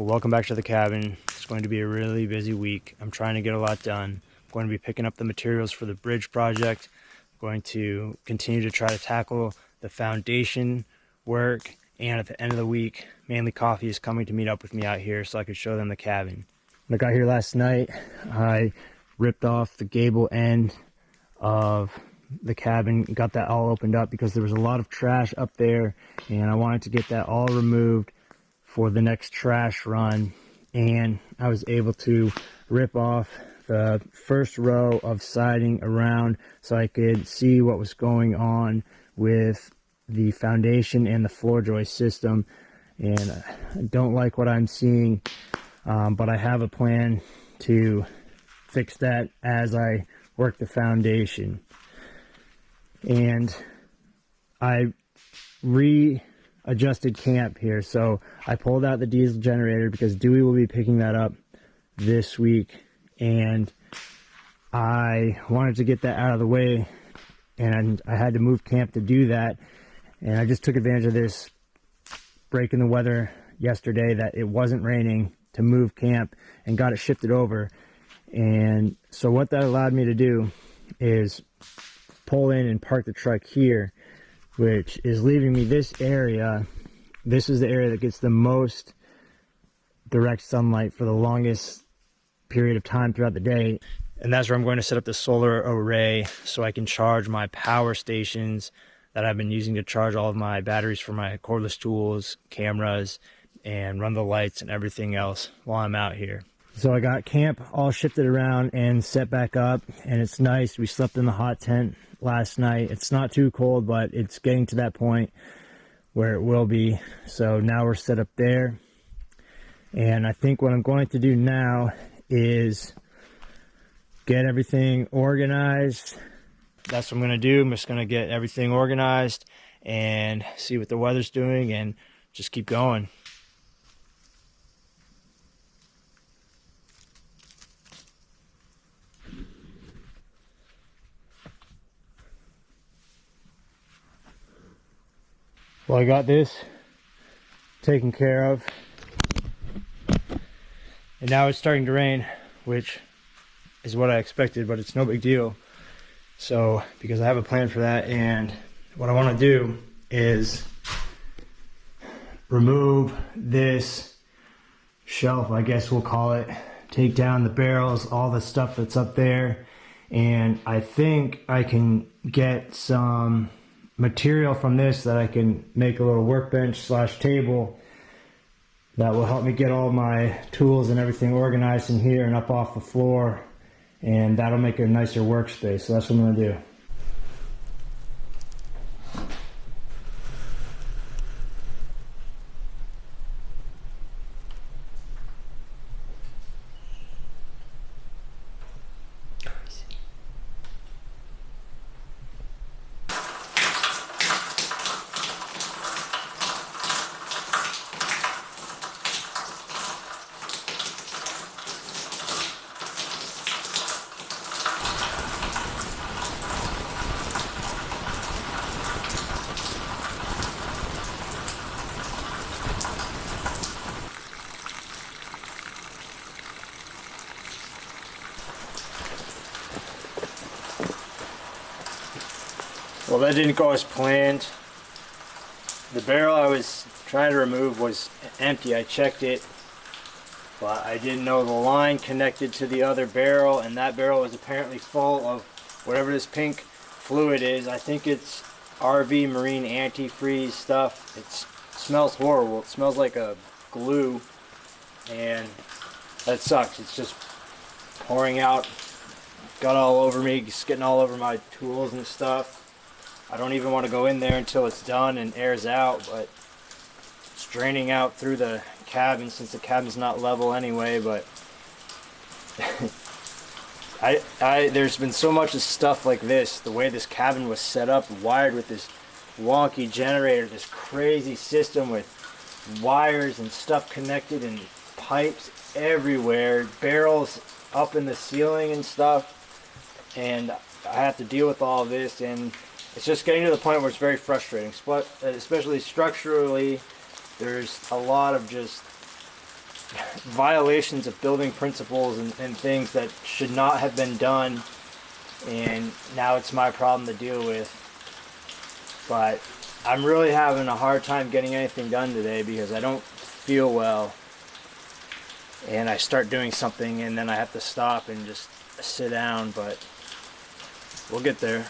Welcome back to the cabin. It's going to be a really busy week. I'm trying to get a lot done. I'm going to be picking up the materials for the bridge project. I'm going to continue to try to tackle the foundation work, and at the end of the week, Mainly Coffee is coming to meet up with me out here so I could show them the cabin. When I got here last night, I ripped off the gable end of the cabin, got that all opened up because there was a lot of trash up there, and I wanted to get that all removed for the next trash run. And I was able to rip off the first row of siding around so I could see what was going on with the foundation and the floor joist system. And I don't like what I'm seeing, but I have a plan to fix that as I work the foundation. And I readjusted camp here, so I pulled out the diesel generator because Dewey will be picking that up this week, and I wanted to get that out of the way, and I had to move camp to do that. And I just took advantage of this break in the weather yesterday that it wasn't raining to move camp and got it shifted over. And so what that allowed me to do is pull in and park the truck here, which is leaving me this area. This is the area that gets the most direct sunlight for the longest period of time throughout the day. And that's where I'm going to set up the solar array so I can charge my power stations that I've been using to charge all of my batteries for my cordless tools, cameras, and run the lights and everything else while I'm out here. So I got camp all shifted around and set back up, and it's nice. We slept in the hot tent last night. It's not too cold, but it's getting to that point where it will be. So now we're set up there. And I think what I'm going to do now is get everything organized. That's what I'm going to do. I'm just going to get everything organized and see what the weather's doing and just keep going. Well, I got this taken care of, and now it's starting to rain, which is what I expected, but it's no big deal. So, because I have a plan for that, and what I want to do is remove this shelf, I guess we'll call it, take down the barrels, all the stuff that's up there, and I think I can get some material from this that I can make a little workbench slash table that will help me get all my tools and everything organized in here and up off the floor, and that'll make a nicer workspace. So that's what I'm going to do. Well, that didn't go as planned. The barrel I was trying to remove was empty. I checked it, but I didn't know the line connected to the other barrel, and that barrel was apparently full of whatever this pink fluid is. I think it's RV marine antifreeze stuff. It smells horrible. It smells like a glue, and that sucks. It's just pouring out. Got all over me. It's getting all over my tools and stuff. I don't even want to go in there until it's done and airs out, but it's draining out through the cabin since the cabin's not level anyway. But there's been so much of stuff like this, the way this cabin was set up, wired with this wonky generator, this crazy system with wires and stuff connected and pipes everywhere, barrels up in the ceiling and stuff, and I have to deal with all of this, and it's just getting to the point where it's very frustrating, especially structurally. There's a lot of just violations of building principles and things that should not have been done, and now it's my problem to deal with. But I'm really having a hard time getting anything done today because I don't feel well, and I start doing something and then I have to stop and just sit down, but we'll get there.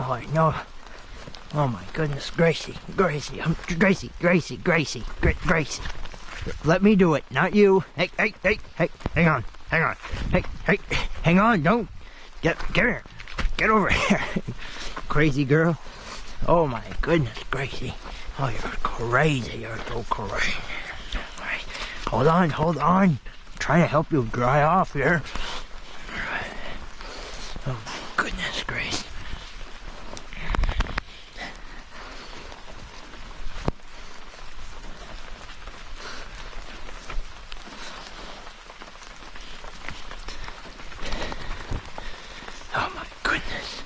I know. Oh my goodness, Gracie. Let me do it, not you. Hey, hang on. Hey, hang on, don't. Get here. Get over here. Crazy girl. Oh my goodness, Gracie. Oh, you're crazy. You're so crazy. All right. Hold on. I'm trying to help you dry off here. All right. Oh my goodness, Grace. Oh my goodness.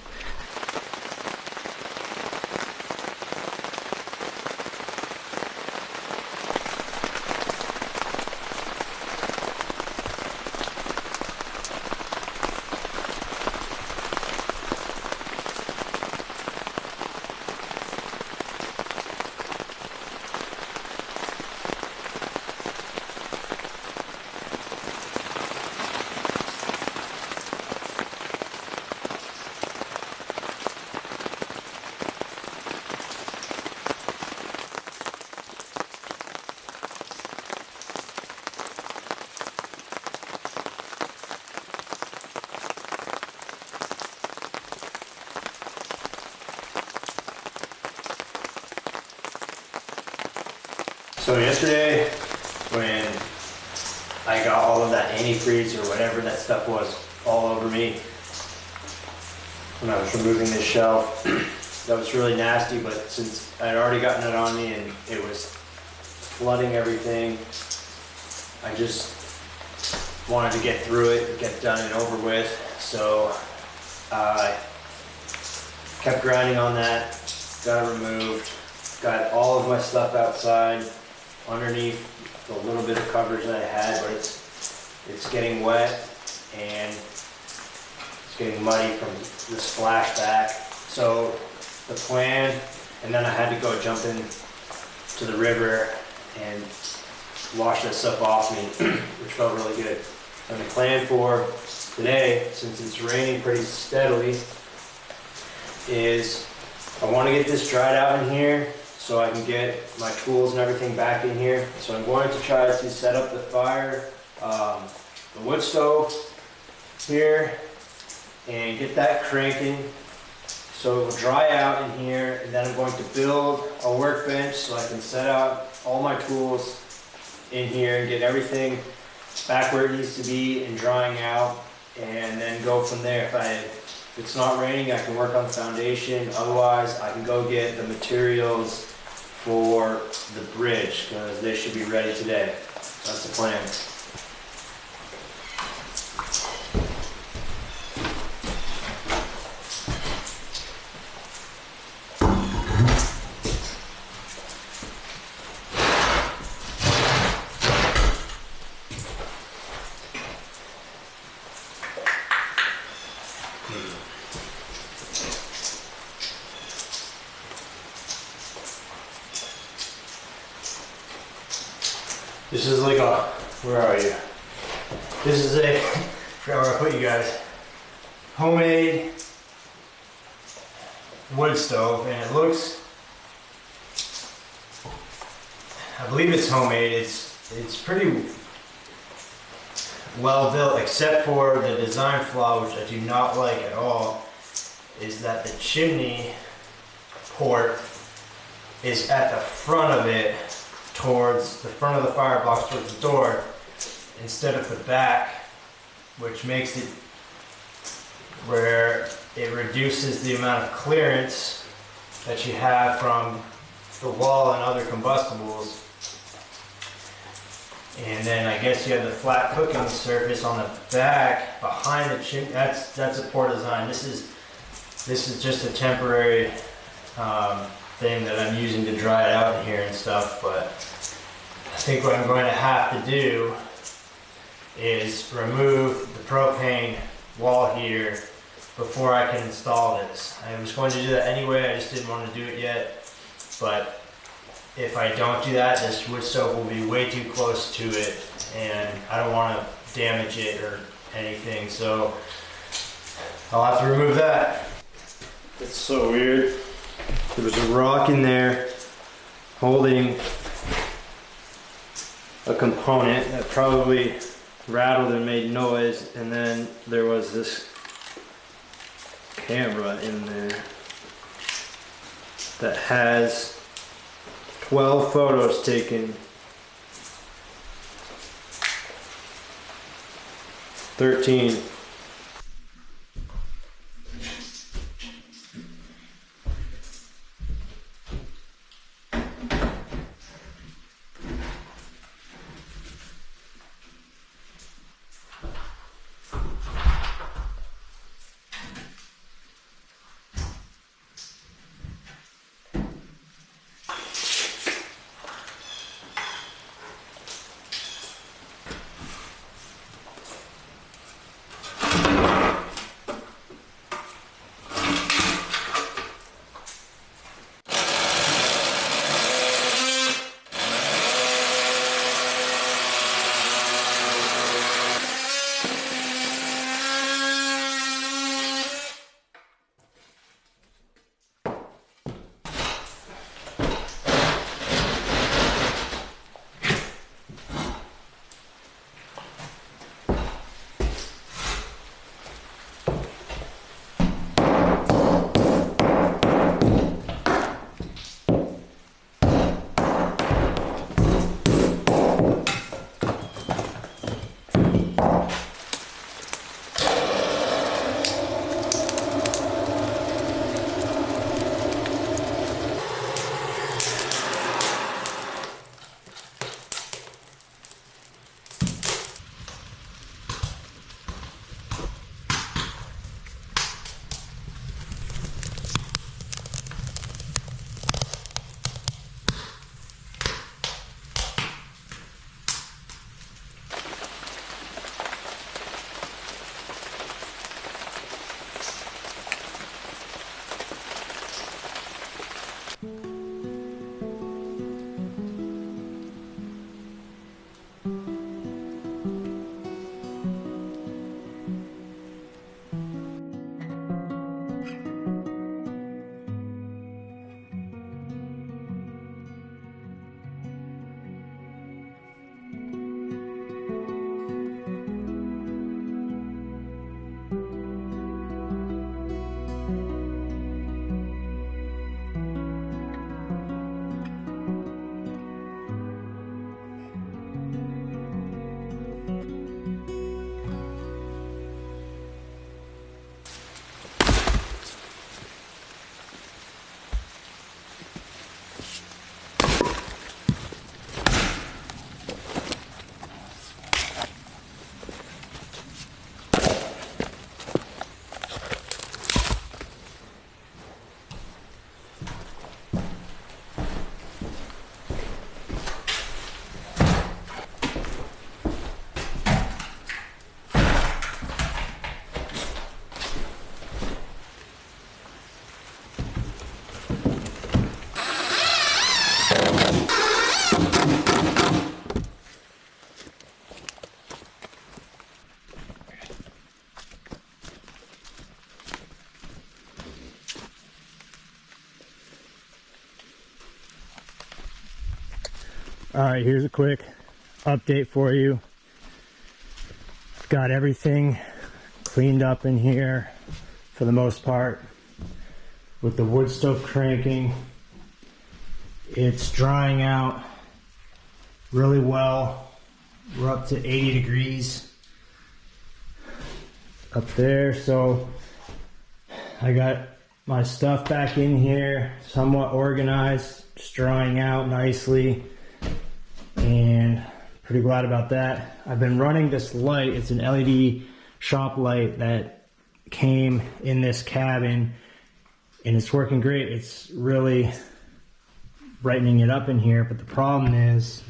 So yesterday, when I got all of that antifreeze or whatever that stuff was all over me, when I was removing this shelf, that was really nasty, but since I'd already gotten it on me and it was flooding everything, I just wanted to get through it, get it done and over with. So I kept grinding on that, got it removed, got all of my stuff outside underneath the little bit of coverage that I had, but it's it's getting wet and it's getting muddy from the splashback. So the plan, and then I had to go jump in to the river and wash that stuff off me, which felt really good. And the plan for today, since it's raining pretty steadily, is I want to get this dried out in here so I can get my tools and everything back in here. So I'm going to try to set up the fire, the wood stove here, and get that cranking so it will dry out in here. And then I'm going to build a workbench so I can set out all my tools in here and get everything back where it needs to be and drying out, and then go from there. If it's not raining, I can work on the foundation. Otherwise, I can go get the materials for the bridge because they should be ready today. That's the plan. This is like a, where are you? This is a, I forgot where I put you guys, homemade wood stove, and it looks, I believe it's homemade. It's pretty well built, except for the design flaw, which I do not like at all, is that the chimney port is at the front of it, towards the front of the firebox, towards the door, instead of the back, which makes it where it reduces the amount of clearance that you have from the wall and other combustibles. And then I guess you have the flat cooking surface on the back behind the chimney. That's a poor design. This is just a temporary thing that I'm using to dry it out in here and stuff, but I think what I'm going to have to do is remove the propane wall here before I can install this. I was going to do that anyway, I just didn't want to do it yet, but if I don't do that, this wood stove will be way too close to it and I don't want to damage it or anything, so I'll have to remove that. It's so weird. There was a rock in there holding a component that probably rattled and made noise, and then there was this camera in there that has 12 photos taken, 13. All right, here's a quick update for you. I've got everything cleaned up in here for the most part. With the wood stove cranking, it's drying out really well. We're up to 80 degrees up there, so I got my stuff back in here, somewhat organized, just drying out nicely, and pretty glad about that. I've been running this light. It's an LED shop light that came in this cabin, and it's working great. It's really brightening it up in here, but the problem is,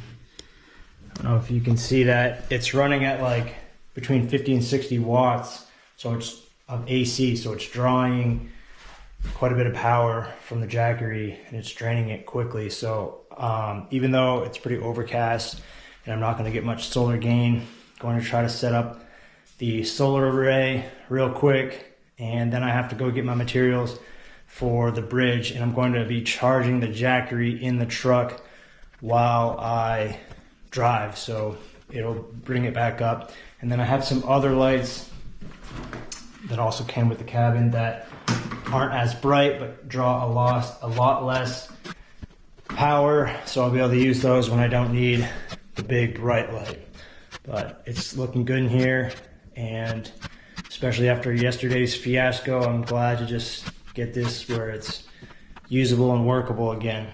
I don't know if you can see that, it's running at like between 50 and 60 watts, so it's of AC, so it's drawing quite a bit of power from the Jackery, and it's draining it quickly. So even though it's pretty overcast and I'm not going to get much solar gain, I'm going to try to set up the solar array real quick, and then I have to go get my materials for the bridge, and I'm going to be charging the Jackery in the truck while I drive, so it'll bring it back up. And then I have some other lights that also came with the cabin that aren't as bright but draw a lot less power, so I'll be able to use those when I don't need the big bright light. But it's looking good in here, and especially after yesterday's fiasco, I'm glad to just get this where it's usable and workable again.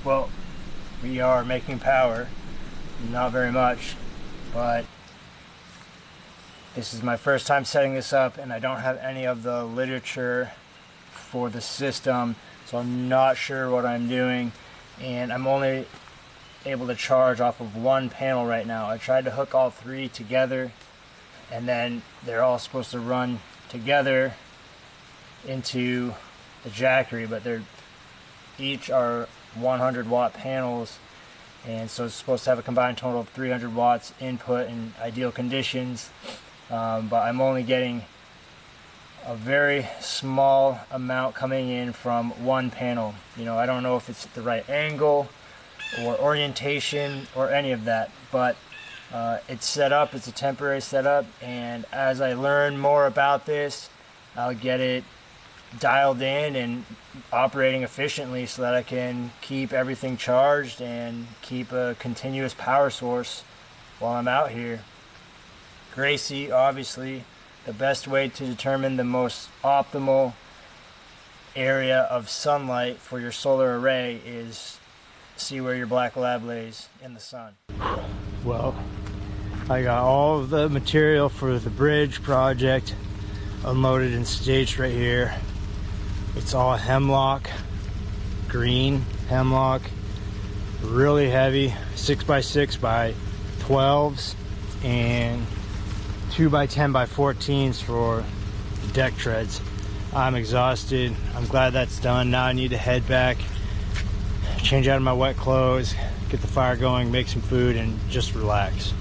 Well, we are making power, not very much, but this is my first time setting this up, and I don't have any of the literature for the system, so I'm not sure what I'm doing, and I'm only able to charge off of one panel right now. I tried to hook all three together, and then they're all supposed to run together into the Jackery, but they're each are 100 watt panels, and so it's supposed to have a combined total of 300 watts input in ideal conditions, but I'm only getting a very small amount coming in from one panel. You know, I don't know if it's the right angle or orientation or any of that, but it's set up, it's a temporary setup, and as I learn more about this, I'll get it dialed in and operating efficiently so that I can keep everything charged and keep a continuous power source while I'm out here. Gracie, obviously, the best way to determine the most optimal area of sunlight for your solar array is see where your black lab lays in the sun. Well, I got all of the material for the bridge project unloaded and staged right here. It's all hemlock, green hemlock, really heavy, 6x6 by 12s and 2x10 by 14s for deck treads. I'm exhausted. I'm glad that's done. Now I need to head back, change out of my wet clothes, get the fire going, make some food, and just relax.